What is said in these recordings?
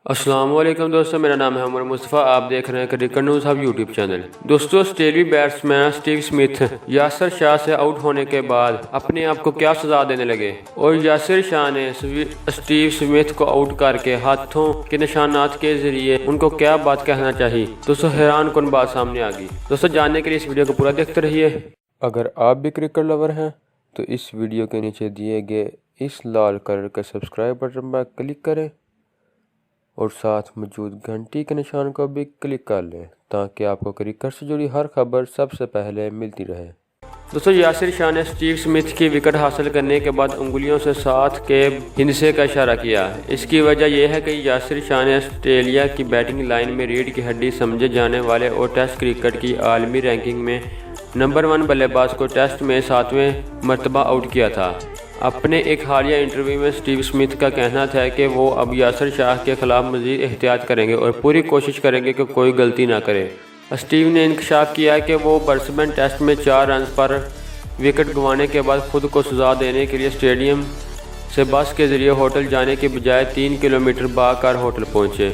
السلام علیکم دوستو، میرا نام ہے عمر مصطفیٰ. آپ دیکھ رہے ہیں cricket news hub YouTube channel. دوستو، آسٹریلوی batsman Steve Smith Yasir Shah سے آؤٹ ہونے کے بعد اپنے آپ کو کیا سزا دینے لگے اور یاسر شاہ نے اسٹیو اسمتھ کو آؤٹ کر کے ہاتھوں کے نشانات کے ذریعے ان کو کیا بات کہنا چاہیے. دوستو، حیران کن بات سامنے آ گئی. دوستو، جاننے کے لیے اس ویڈیو کو پورا دیکھتے رہیے. اگر آپ بھی کرکٹ لور ہیں تو اس ویڈیو کے نیچے دیے گئے اس لال کلر کے سبسکرائب بٹن پر کلک کریں اور ساتھ موجود گھنٹی کے نشان کو بھی کلک کر لیں تاکہ آپ کو کرکٹ سے جڑی ہر خبر سب سے پہلے ملتی رہے. دوستو، یاسر شاہ نے اسٹیو اسمتھ کی وکٹ حاصل کرنے کے بعد انگلیوں سے ساتھ کے ہندسے کا اشارہ کیا. اس کی وجہ یہ ہے کہ یاسر شاہ نے آسٹریلیا کی بیٹنگ لائن میں ریڑھ کی ہڈی سمجھے جانے والے اور ٹیسٹ کرکٹ کی عالمی رینکنگ میں نمبر 1 بلے باز کو ٹیسٹ میں 7ویں مرتبہ آؤٹ کیا تھا. اپنے ایک حالیہ انٹرویو میں اسٹیو اسمتھ کا کہنا تھا کہ وہ اب یاسر شاہ کے خلاف مزید احتیاط کریں گے اور پوری کوشش کریں گے کہ کوئی غلطی نہ کرے. اسٹیو نے انکشاف کیا کہ وہ برسبن ٹیسٹ میں 4 رنز پر وکٹ گنوانے کے بعد خود کو سزا دینے کے لیے اسٹیڈیم سے بس کے ذریعے ہوٹل جانے کے بجائے 3 کلومیٹر با کر ہوٹل پہنچے.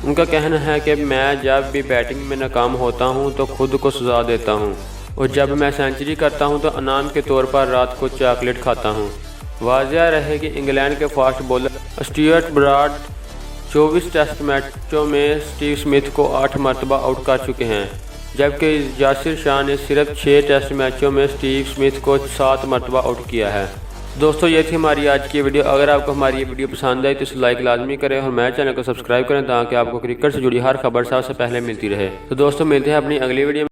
ان کا کہنا ہے کہ میں جب بھی بیٹنگ میں ناکام ہوتا ہوں تو خود کو سزا دیتا ہوں اور جب میں سینچری کرتا ہوں تو انعام کے طور پر رات کو چاکلیٹ کھاتا ہوں. واضح رہے کہ انگلینڈ کے fast bowler Stuart Broad 24 test میچوں میں اسٹیو اسمتھ کو 8 مرتبہ آؤٹ کر چکے ہیں، جبکہ یاسر شاہ نے صرف 6 ٹیسٹ میچوں میں اسٹیو اسمتھ کو 7 مرتبہ آؤٹ کیا ہے. دوستو، یہ تھی ہماری آج کی ویڈیو. اگر آپ کو ہماری یہ ویڈیو پسند آئی تو اسے لائک لازمی کریں اور میرے چینل کو سبسکرائب کریں تاکہ آپ کو کرکٹ سے جڑی ہر خبر سب سے پہلے ملتی رہے. تو دوستو، ملتے ہیں اپنی اگلی ویڈیو میں.